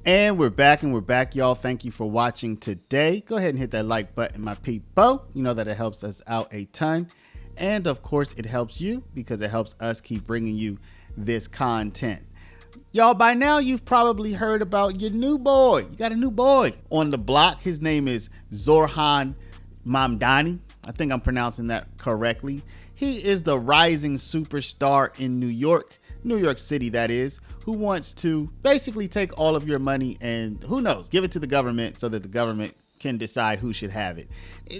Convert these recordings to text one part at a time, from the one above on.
And we're back, y'all. Thank you for watching today. Go ahead and hit that like button, my people. You know that it helps us out a ton. And of course, it helps you because it helps us keep bringing you this content. Y'all, by now, you've probably heard about your new boy. You got a new boy on the block. His name is Zorhan Mandani. I think I'm pronouncing that correctly. He is the rising superstar in New York City, that is, who wants to basically take all of your money and, who knows, give it to the government so that the government can decide who should have it.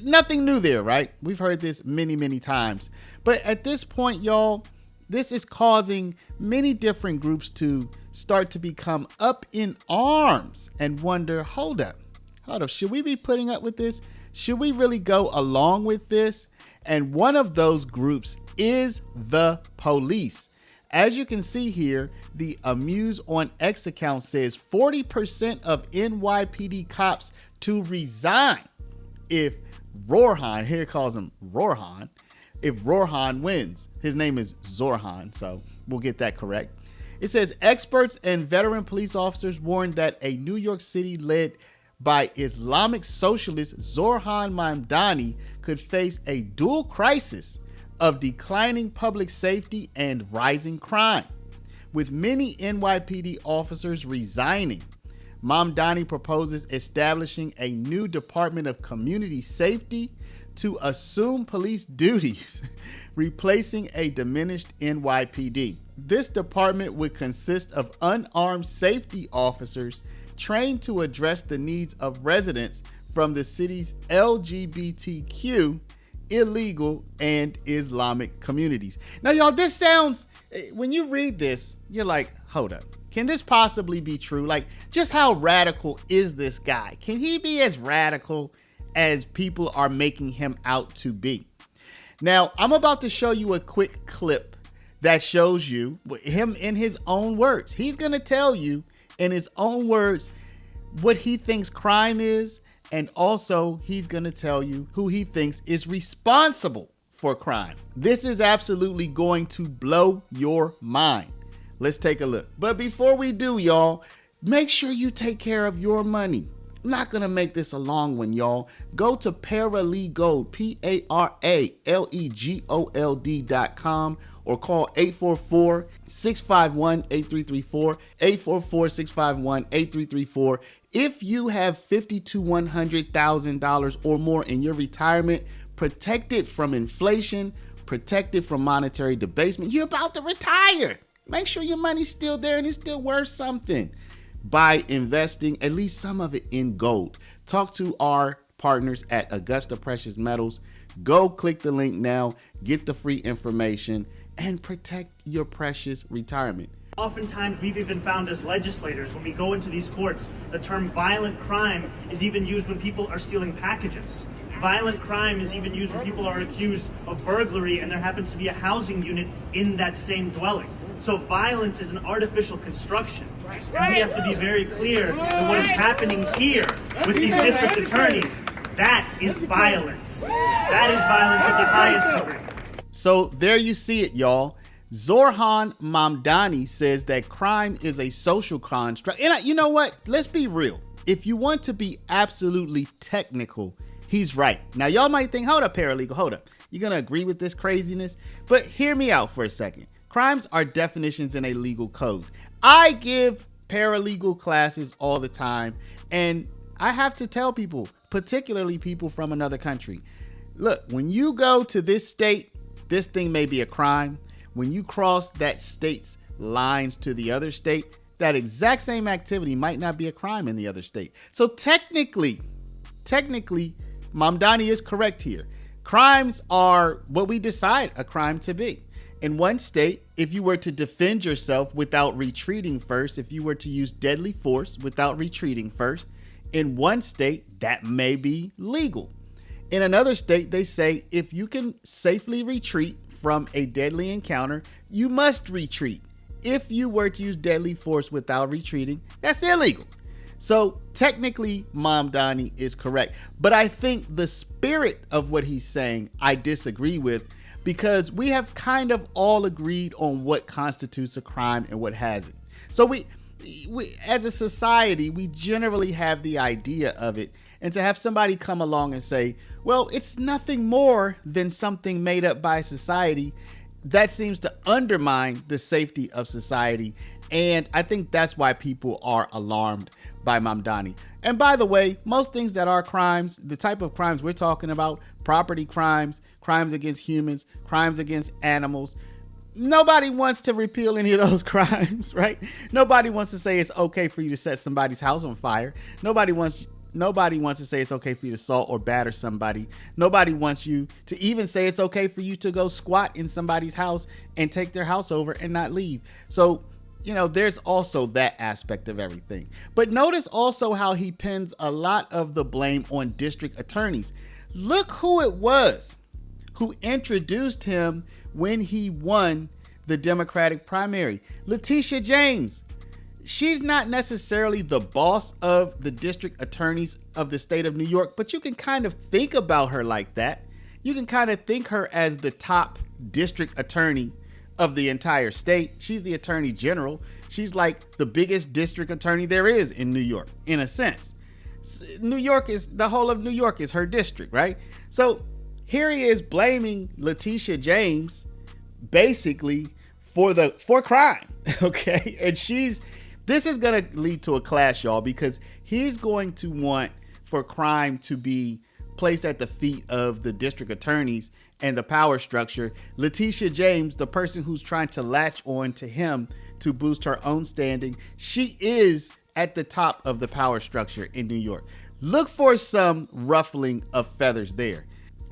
Nothing new there, right? We've heard this many, many times. But at this point, y'all, this is causing many different groups to start to become up in arms and wonder, hold up, should we be putting up with this? Should we really go along with this? And one of those groups is the police. As you can see here, the Amuse on X account says 40% of NYPD cops to resign if Zorhan, here it calls him Zorhan, if Zorhan wins. His name is Zorhan, so we'll get that correct. It says experts and veteran police officers warned that a New York City led by Islamic socialist Zorhan Mandani could face a dual crisis of declining public safety and rising crime. With many NYPD officers resigning, Mamdani proposes establishing a new Department of Community Safety to assume police duties, replacing a diminished NYPD. This department would consist of unarmed safety officers trained to address the needs of residents from the city's LGBTQ, illegal, and Islamic communities. Now, y'all, this sounds, when you read this, you're like, hold up. Can this possibly be true? Like, just how radical is this guy? Can he be as radical as people are making him out to be? Now, I'm about to show you a quick clip that shows you him in his own words. He's going to tell you in his own words what he thinks crime is. And also, he's going to tell you who he thinks is responsible for crime. This is absolutely going to blow your mind. Let's take a look. But before we do, y'all, make sure you take care of your money. I'm not going to make this a long one, y'all. Go to Paralegold, PARALEGOLD.com, or call 844-651-8334, 844-651-8334. If you have $50,000 to $100,000 or more in your retirement, protected from inflation, protected from monetary debasement, you're about to retire. Make sure your money's still there and it's still worth something by investing at least some of it in gold. Talk to our partners at Augusta Precious Metals. Go click the link now, get the free information, and protect your precious retirement. Oftentimes, we've even found as legislators, when we go into these courts, the term violent crime is even used when people are stealing packages. Violent crime is even used when people are accused of burglary and there happens to be a housing unit in that same dwelling. So violence is an artificial construction. And we have to be very clear that what is happening here with these district attorneys, that is violence. That is violence of the highest degree. So there you see it, y'all. Zorhan Mamdani says that crime is a social construct. And you know what? Let's be real. If you want to be absolutely technical, he's right. Now, y'all might think, hold up, paralegal, hold up. You're going to agree with this craziness? But hear me out for a second. Crimes are definitions in a legal code. I give paralegal classes all the time, and I have to tell people, particularly people from another country, look, when you go to this state, this thing may be a crime. When you cross that state's lines to the other state, that exact same activity might not be a crime in the other state. So technically, Mamdani is correct here. Crimes are what we decide a crime to be. In one state, if you were to defend yourself without retreating first, if you were to use deadly force without retreating first, in one state, that may be legal. In another state, they say if you can safely retreat from a deadly encounter, you must retreat. If you were to use deadly force without retreating, that's illegal. So technically, Mamdani is correct. But I think the spirit of what he's saying, I disagree with, because we have kind of all agreed on what constitutes a crime and what hasn't. So as a society, we generally have the idea of it. And to have somebody come along and say, well, it's nothing more than something made up by society, that seems to undermine the safety of society. And I think that's why people are alarmed by Mamdani. And by the way, most things that are crimes, the type of crimes we're talking about, property crimes, crimes against humans, crimes against animals, nobody wants to repeal any of those crimes, right? Nobody wants to say it's okay for you to set somebody's house on fire. Nobody wants to say it's okay for you to assault or batter somebody. Nobody wants you to even say it's okay for you to go squat in somebody's house and take their house over and not leave. So, there's also that aspect of everything. But notice also how he pins a lot of the blame on district attorneys. Look who it was who introduced him when he won the Democratic primary. Letitia James. She's not necessarily the boss of the district attorneys of the state of New York, but you can kind of think about her like that. You can kind of think her as the top district attorney of the entire state. She's the attorney general. She's like the biggest district attorney there is in New York, in a sense. The whole of New York is her district, right? So here he is blaming Letitia James basically for crime, okay? And this is going to lead to a clash, y'all, because he's going to want for crime to be placed at the feet of the district attorneys and the power structure. Letitia James, the person who's trying to latch on to him to boost her own standing, she is at the top of the power structure in New York. Look for some ruffling of feathers there.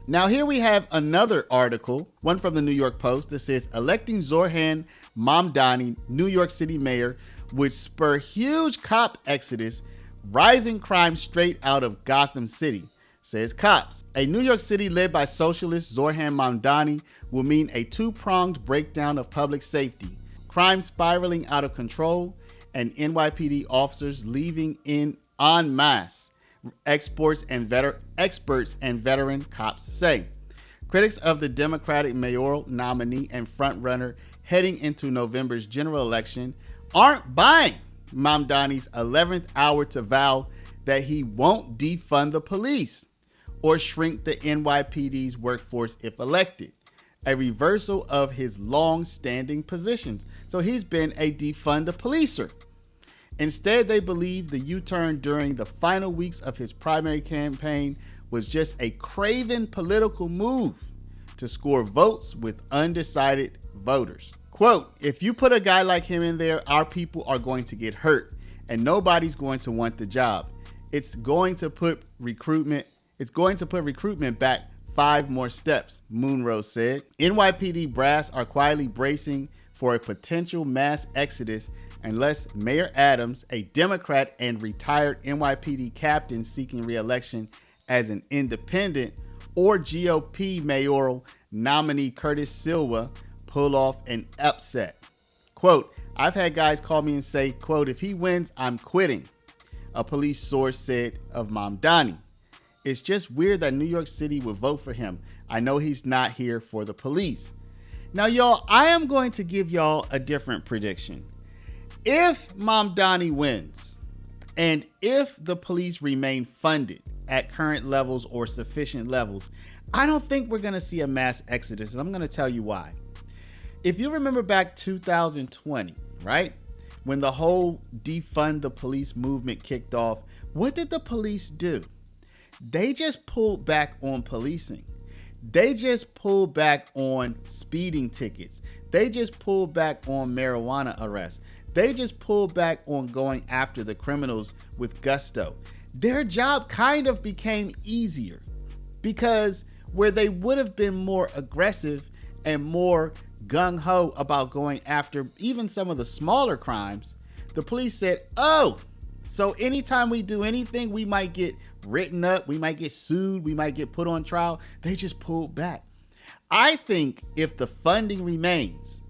Now here we have another article, one from the New York Post, that says electing Zorhan Mandani, New York City mayor, would spur huge cop exodus, rising crime straight out of Gotham City, says cops. A New York City led by socialist Zorhan Mandani will mean a two-pronged breakdown of public safety, crime spiraling out of control, and NYPD officers leaving en masse, experts and veteran cops say. Critics of the Democratic mayoral nominee and frontrunner heading into November's general election aren't buying Mamdani's 11th hour to vow that he won't defund the police or shrink the NYPD's workforce if elected, a reversal of his long-standing positions. So he's been a defund the policer. Instead, they believe the U-turn during the final weeks of his primary campaign was just a craven political move to score votes with undecided voters. Quote, if you put a guy like him in there, our people are going to get hurt and nobody's going to want the job. It's going to put recruitment back 5 more steps, Munro said. NYPD brass are quietly bracing for a potential mass exodus unless Mayor Adams, a Democrat and retired NYPD captain seeking re-election as an independent, or GOP mayoral nominee Curtis Silva, pull off an upset. Quote, I've had guys call me and say, quote, if he wins, I'm quitting, a police source said of Mamdani. It's just weird that New York City would vote for him. I know he's not here for the police. Now, y'all, I am going to give y'all a different prediction. If Mamdani wins, and if the police remain funded at current levels or sufficient levels, I don't think we're going to see a mass exodus, and I'm going to tell you why. If you remember back 2020, right, when the whole defund the police movement kicked off, what did the police do? They just pulled back on policing. They just pulled back on speeding tickets. They just pulled back on marijuana arrests. They just pulled back on going after the criminals with gusto. Their job kind of became easier because where they would have been more aggressive and more gung-ho about going after even some of the smaller crimes, the police said, oh, so anytime we do anything, we might get written up, we might get sued, we might get put on trial. They just pulled back. I think if the funding remains,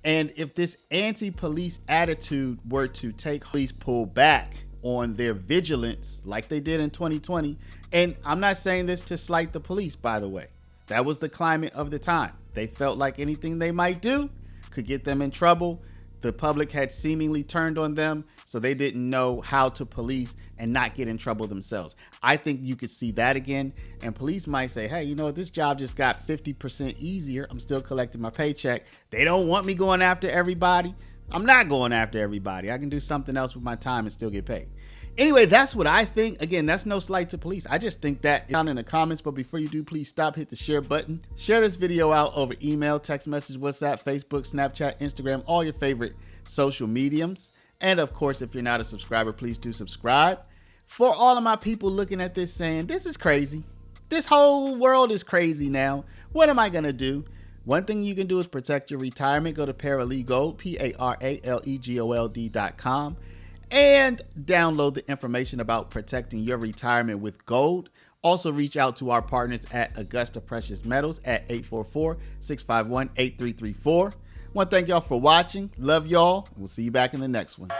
and if this anti-police attitude were to take police pull back on their vigilance like they did in 2020, and I'm not saying this to slight the police, by the way. That was the climate of the time. They felt like anything they might do could get them in trouble. the public had seemingly turned on them, so they didn't know how to police and not get in trouble themselves. I think you could see that again, and police might say, hey, you know what, this job just got 50% easier. I'm still collecting my paycheck. They don't want me going after everybody. I'm not going after everybody. I can do something else with my time and still get paid. Anyway, that's what I think. Again, that's no slight to police. I just think that down in the comments. But before you do, please stop, hit the share button. Share this video out over email, text message, WhatsApp, Facebook, Snapchat, Instagram, all your favorite social mediums. And of course, if you're not a subscriber, please do subscribe. For all of my people looking at this saying, this is crazy. This whole world is crazy now. What am I going to do? One thing you can do is protect your retirement. Go to Paralegold, PARALEGOLD.com. and download the information about protecting your retirement with gold. Also reach out to our partners at Augusta Precious Metals at 844-651-8334. I want to thank y'all for watching. Love y'all. We'll see you back in the next one.